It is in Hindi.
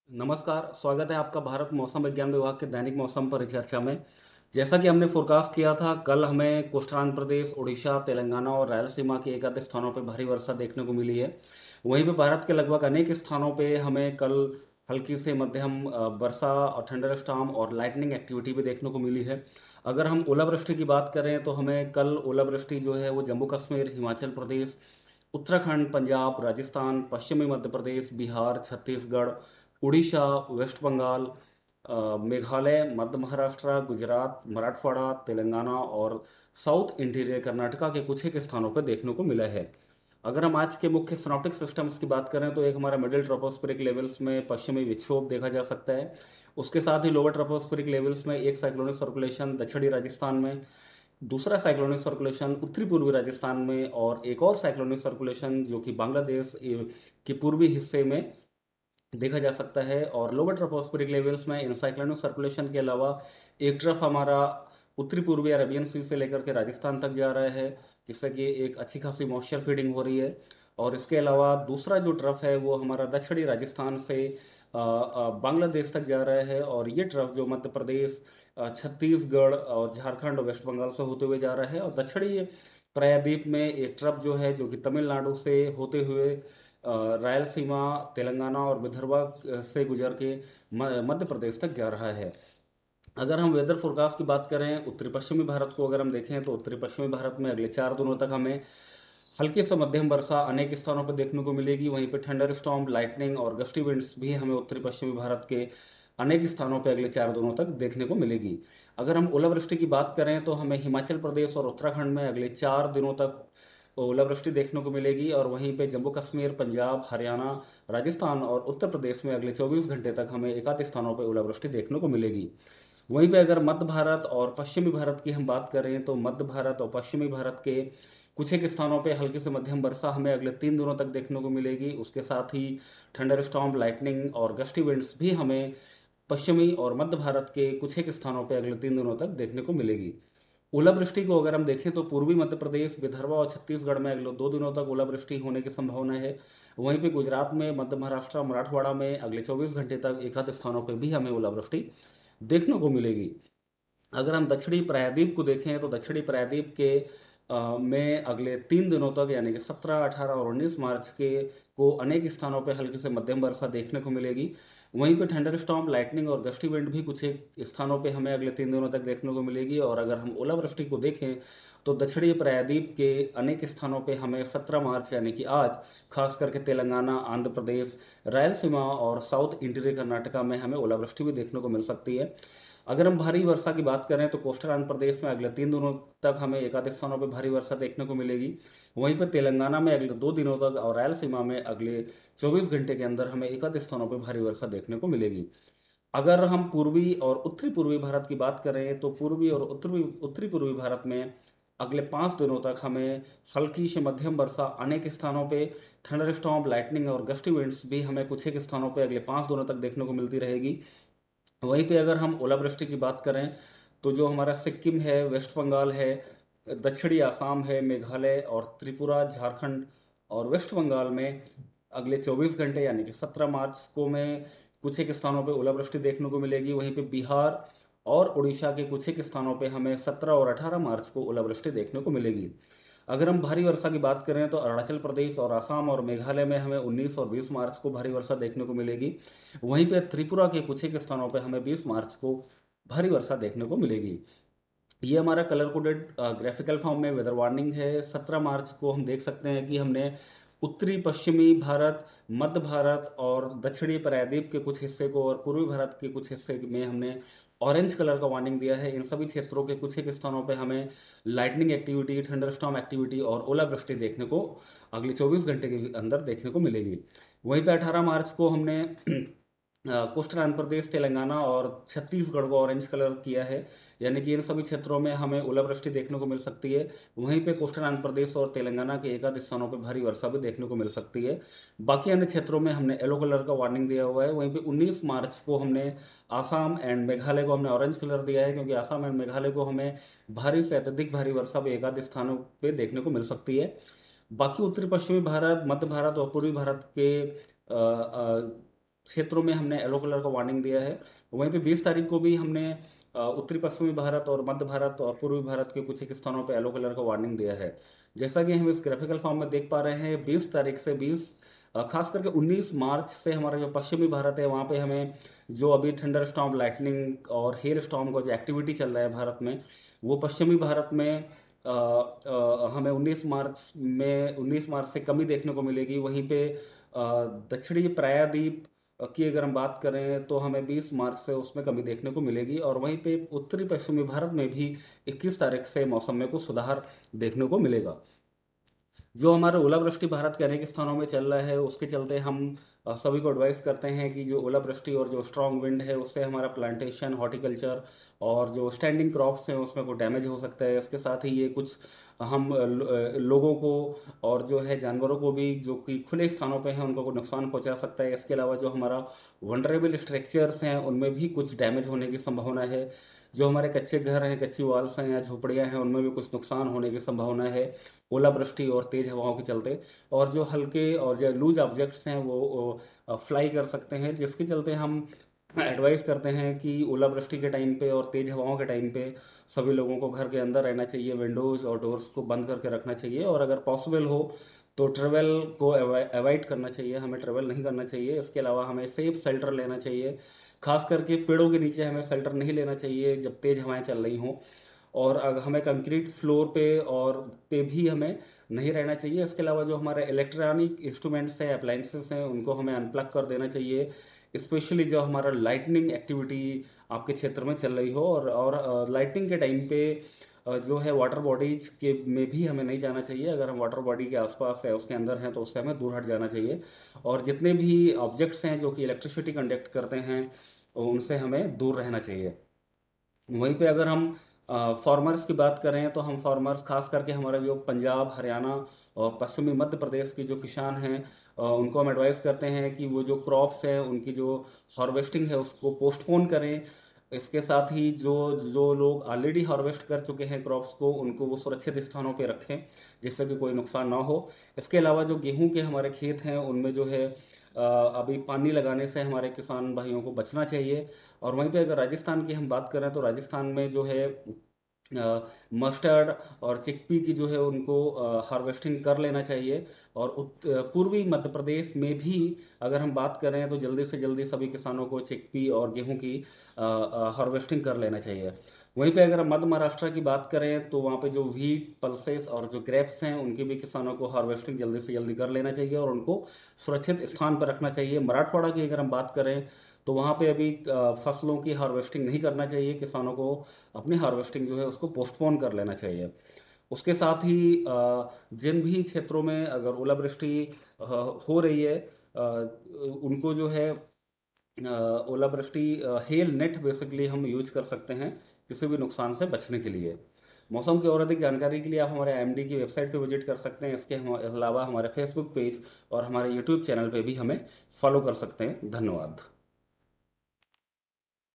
नमस्कार, स्वागत है आपका भारत मौसम विज्ञान विभाग के दैनिक मौसम परिचर्चा में। जैसा कि हमने फोरकास्ट किया था, कल हमें कोस्टांध्र प्रदेश, उड़ीसा, तेलंगाना और रायलसीमा के एक आध स्थानों पर भारी वर्षा देखने को मिली है। वहीं पे भारत के लगभग अनेक स्थानों पे हमें कल हल्की से मध्यम वर्षा और थंडर स्टॉर्म और लाइटनिंग एक्टिविटी भी देखने को मिली है। अगर हम ओलावृष्टि की बात करें तो हमें कल ओलावृष्टि जो है वो जम्मू कश्मीर, हिमाचल प्रदेश, उत्तराखंड, पंजाब, राजस्थान, पश्चिमी मध्य प्रदेश, बिहार, छत्तीसगढ़, उड़ीसा, वेस्ट बंगाल, मेघालय, मध्य महाराष्ट्र, गुजरात, मराठवाड़ा, तेलंगाना और साउथ इंटीरियर कर्नाटका के कुछ एक स्थानों पर देखने को मिला है। अगर हम आज के मुख्य सिनॉप्टिक सिस्टम्स की बात करें तो एक हमारा मिडिल ट्रोपोस्फेरिक लेवल्स में पश्चिमी विक्षोभ देखा जा सकता है। उसके साथ ही लोअर ट्रोपोस्फेरिक लेवल्स में एक साइक्लोनिक सर्कुलेशन दक्षिणी राजस्थान में, दूसरा साइक्लोनिक सर्कुलेशन उत्तरी पूर्वी राजस्थान में और एक और साइक्लोनिक सर्कुलेशन जो कि बांग्लादेश के पूर्वी हिस्से में देखा जा सकता है। और लोअर ट्रोपोस्फेरिक लेवल्स में इन साइक्लोनिक सर्कुलेशन के अलावा एक ट्रफ हमारा उत्तरी पूर्वी अरेबियन सी से लेकर के राजस्थान तक जा रहा है, जिससे कि एक अच्छी खासी मॉइस्चर फीडिंग हो रही है। और इसके अलावा दूसरा जो ट्रफ है वो हमारा दक्षिणी राजस्थान से बांग्लादेश तक जा रहा है। और ये ट्रफ जो मध्य प्रदेश, छत्तीसगढ़ और झारखंड और वेस्ट बंगाल से होते हुए जा रहा है। और दक्षिणी प्रायद्वीप में एक ट्रफ जो है जो कि तमिलनाडु से होते हुए रायलसीमा, तेलंगाना और विदर्भा से गुजर के मध्य प्रदेश तक जा रहा है। अगर हम वेदर फोरकास्ट की बात करें उत्तरी पश्चिमी भारत को अगर हम देखें तो उत्तरी पश्चिमी भारत में अगले 4 दिनों तक हमें हल्की से मध्यम वर्षा अनेक स्थानों पर देखने को मिलेगी। वहीं पे थंडर स्टॉर्म, लाइटनिंग और गस्टी विंड्स भी हमें उत्तरी पश्चिमी भारत के अनेक स्थानों पर अगले 4 दिनों तक देखने को मिलेगी। अगर हम ओलावृष्टि की बात करें तो हमें हिमाचल प्रदेश और उत्तराखंड में अगले 4 दिनों तक ओलावृष्टि देखने को मिलेगी। और वहीं पे जम्मू कश्मीर, पंजाब, हरियाणा, राजस्थान और उत्तर प्रदेश में अगले 24 घंटे तक हमें एकाध स्थानों पर ओलावृष्टि देखने को मिलेगी। वहीं पे अगर मध्य भारत और पश्चिमी भारत की हम बात करें तो मध्य भारत और पश्चिमी भारत के कुछ एक स्थानों पे हल्की से मध्यम वर्षा हमें अगले 3 दिनों तक देखने को मिलेगी। उसके साथ ही थंडर स्टॉर्म, लाइटनिंग और गस्टी विंड्स भी हमें पश्चिमी और मध्य भारत के कुछ एक स्थानों पे अगले 3 दिनों तक देखने को मिलेगी। ओलावृष्टि को अगर हम देखें तो पूर्वी मध्य प्रदेश, विदर्भ और छत्तीसगढ़ में अगले 2 दिनों तक ओलावृष्टि होने की संभावना है। वहीं पे गुजरात में, मध्य महाराष्ट्र, मराठवाड़ा में अगले 24 घंटे तक एक आध स्थानों पर भी हमें ओलावृष्टि देखने को मिलेगी। अगर हम दक्षिणी प्रायद्वीप को देखें तो दक्षिणी प्रायद्वीप के में अगले 3 दिनों तक यानी कि 17, 18 और 19 मार्च के को अनेक स्थानों पर हल्की से मध्यम वर्षा देखने को मिलेगी। वहीं पे थंडर स्टॉर्म, लाइटनिंग और गस्टी विंड भी कुछ एक स्थानों पे हमें अगले 3 दिनों तक देखने को मिलेगी। और अगर हम ओलावृष्टि को देखें तो दक्षिणी प्रायद्वीप के अनेक स्थानों पे हमें 17 मार्च यानी कि आज खास करके तेलंगाना, आंध्र प्रदेश, रायलसीमा और साउथ इंटीरियर कर्नाटका में हमें ओलावृष्टि भी देखने को मिल सकती है। अगर हम भारी वर्षा की बात करें तो कोस्टल आंध्र प्रदेश में अगले 3 दिनों तक हमें एक आध स्थानों पर भारी वर्षा देखने को मिलेगी। वहीं पर तेलंगाना में अगले 2 दिनों तक और रायलसीमा में अगले 24 घंटे के अंदर हमें एक आध स्थानों पर भारी वर्षा देखने को मिलेगी। अगर हम पूर्वी और उत्तरी पूर्वी भारत की बात करें तो पूर्वी और उत्तरी उत्तरी पूर्वी भारत में अगले 5 दिनों तक हमें हल्की से मध्यम वर्षा अनेक स्थानों पे, थंडर स्टॉर्म, लाइटनिंग और गस्टी विंड्स भी हमें कुछ एक स्थानों पे अगले 5 दिनों तक देखने को मिलती रहेगी। वहीं पे अगर हम ओलावृष्टि की बात करें तो जो हमारा सिक्किम है, वेस्ट बंगाल है, दक्षिणी आसाम है, मेघालय और त्रिपुरा, झारखंड और वेस्ट बंगाल में अगले 24 घंटे यानी कि 17 मार्च को में कुछ एक स्थानों पे ओलावृष्टि देखने को मिलेगी। वहीं पे बिहार और उड़ीसा के कुछ एक स्थानों पे हमें 17 और 18 मार्च को ओलावृष्टि देखने को मिलेगी। अगर हम भारी वर्षा की बात करें तो अरुणाचल प्रदेश और असम और मेघालय में हमें 19 और 20 मार्च को भारी वर्षा देखने को मिलेगी। वहीं पे त्रिपुरा के कुछ एक स्थानों पे हमें 20 मार्च को भारी वर्षा देखने को मिलेगी। ये हमारा कलर कोडेड ग्राफिकल फॉर्म में वेदर वार्निंग है। 17 मार्च को हम देख सकते हैं कि हमने उत्तरी पश्चिमी भारत, मध्य भारत और दक्षिणी प्रायद्वीप के कुछ हिस्से को और पूर्वी भारत के कुछ हिस्से में हमने ऑरेंज कलर का वार्निंग दिया है। इन सभी क्षेत्रों के कुछ एक स्थानों पे हमें लाइटनिंग एक्टिविटी, थंडरस्टॉर्म एक्टिविटी और ओलावृष्टि देखने को अगले 24 घंटे के अंदर देखने को मिलेगी। वहीं पे 18 मार्च को हमने कोस्टल आंध्र प्रदेश, तेलंगाना और छत्तीसगढ़ को ऑरेंज कलर किया है, यानी कि इन सभी क्षेत्रों में हमें ओलावृष्टि देखने को मिल सकती है। वहीं पे कोस्टल आंध्र प्रदेश और तेलंगाना के एक आध स्थानों पर भारी वर्षा भी देखने को मिल सकती है। बाकी अन्य क्षेत्रों में हमने येलो कलर का वार्निंग दिया हुआ है। वहीं पे 19 मार्च को हमने आसाम एंड मेघालय को हमने ऑरेंज कलर दिया है, क्योंकि आसाम एंड मेघालय को हमें भारी से अत्यधिक भारी वर्षा भी एक आध स्थानों पर देखने को मिल सकती है। बाकी उत्तरी पश्चिमी भारत, मध्य भारत और पूर्वी भारत के क्षेत्रों में हमने येलो कलर का वार्निंग दिया है। वहीं पे 20 तारीख को भी हमने उत्तरी पश्चिमी भारत और मध्य भारत और पूर्वी भारत के कुछ एक स्थानों पर येलो कलर का वार्निंग दिया है। जैसा कि हम इस ग्राफिकल फॉर्म में देख पा रहे हैं, 20 तारीख से खास करके 19 मार्च से हमारा जो पश्चिमी भारत है वहाँ पे हमें जो अभी थंडर स्टॉर्म, लाइटनिंग और हेल स्टॉर्म का जो एक्टिविटी चल रहा है भारत में, वो पश्चिमी भारत में हमें 19 मार्च से कमी देखने को मिलेगी। वहीं पे दक्षिणी प्रायद्वीप की अगर हम बात करें तो हमें 20 मार्च से उसमें कमी देखने को मिलेगी। और वहीं पे उत्तरी पश्चिमी भारत में भी 21 तारीख से मौसम में कुछ सुधार देखने को मिलेगा। जो हमारा ओलावृष्टि भारत के अनेक स्थानों में चल रहा है, उसके चलते हम सभी को एडवाइस करते हैं कि जो ओलावृष्टि और जो स्ट्रॉन्ग विंड है उससे हमारा प्लांटेशन, हॉर्टिकल्चर और जो स्टैंडिंग क्रॉप्स हैं उसमें कोई डैमेज हो सकता है। इसके साथ ही ये कुछ हम लोगों को और जो है जानवरों को भी जो कि खुले स्थानों पे हैं उनको कोई नुकसान पहुंचा सकता है। इसके अलावा जो हमारा वनरेबल स्ट्रक्चर्स हैं उनमें भी कुछ डैमेज होने की संभावना है। जो हमारे कच्चे घर हैं, कच्ची वाल्स हैं या झोपड़ियाँ हैं, उनमें भी कुछ नुकसान होने की संभावना है ओलावृष्टि और तेज़ हवाओं के चलते। और जो हल्के और जो लूज ऑब्जेक्ट्स हैं वो फ्लाई कर सकते हैं, जिसके चलते हम एडवाइस करते हैं कि ओलावृष्टि के टाइम पे और तेज़ हवाओं के टाइम पे सभी लोगों को घर के अंदर रहना चाहिए, विंडोज़ और डोर्स को बंद करके रखना चाहिए। और अगर पॉसिबल हो तो ट्रेवल को अवॉइड करना चाहिए, हमें ट्रेवल नहीं करना चाहिए। इसके अलावा हमें सेफ शेल्टर लेना चाहिए, खास करके पेड़ों के नीचे हमें शेल्टर नहीं लेना चाहिए जब तेज़ हवाएं चल रही हों। और अगर हमें कंक्रीट फ्लोर पे और पे भी हमें नहीं रहना चाहिए। इसके अलावा जो हमारे इलेक्ट्रॉनिक इंस्ट्रूमेंट्स हैं, अप्लाइंसेस हैं, उनको हमें अनप्लग कर देना चाहिए, स्पेशली जो हमारा लाइटनिंग एक्टिविटी आपके क्षेत्र में चल रही हो। और लाइटनिंग के टाइम पे जो है वाटर बॉडीज के में भी हमें नहीं जाना चाहिए। अगर हम वाटर बॉडी के आसपास है, उसके अंदर हैं, तो उससे हमें दूर हट जाना चाहिए। और जितने भी ऑब्जेक्ट्स हैं जो कि इलेक्ट्रिसिटी कंडक्ट करते हैं उनसे हमें दूर रहना चाहिए। वहीं पे अगर हम फार्मर्स की बात करें तो हम फार्मर्स खास करके हमारा जो पंजाब, हरियाणा और पश्चिमी मध्य प्रदेश के जो किसान हैं उनको हम एडवाइस करते हैं कि वो जो क्रॉप्स हैं उनकी जो हार्वेस्टिंग है उसको पोस्टपोन करें। इसके साथ ही जो जो लोग ऑलरेडी हार्वेस्ट कर चुके हैं क्रॉप्स को, उनको वो सुरक्षित स्थानों पे रखें जिससे कि कोई नुकसान ना हो। इसके अलावा जो गेहूं के हमारे खेत हैं उनमें जो है अभी पानी लगाने से हमारे किसान भाइयों को बचना चाहिए। और वहीं पे अगर राजस्थान की हम बात करें तो राजस्थान में जो है मस्टर्ड और चिकपी की जो है उनको हार्वेस्टिंग कर लेना चाहिए। और पूर्वी मध्य प्रदेश में भी अगर हम बात करें तो जल्दी से जल्दी सभी किसानों को चिकपी और गेहूं की हार्वेस्टिंग कर लेना चाहिए। वहीं पे अगर हम मध्य महाराष्ट्र की बात करें तो वहाँ पे जो व्हीट, पल्सेस और जो ग्रेप्स हैं उनकी भी किसानों को हार्वेस्टिंग जल्दी से जल्दी कर लेना चाहिए और उनको सुरक्षित स्थान पर रखना चाहिए। मराठवाड़ा की अगर हम बात करें तो वहाँ पे अभी फसलों की हार्वेस्टिंग नहीं करना चाहिए, किसानों को अपनी हार्वेस्टिंग जो है उसको पोस्टपोन कर लेना चाहिए। उसके साथ ही जिन भी क्षेत्रों में अगर ओलावृष्टि हो रही है उनको जो है ओलावृष्टि हेल नेट बेसिकली हम यूज कर सकते हैं किसी भी नुकसान से बचने के लिए। मौसम की और अधिक जानकारी के लिए आप हमारे एमडी की वेबसाइट पे विजिट कर सकते हैं। इसके अलावा हमारे फेसबुक पेज और हमारे यूट्यूब चैनल पे भी हमें फॉलो कर सकते हैं। धन्यवाद।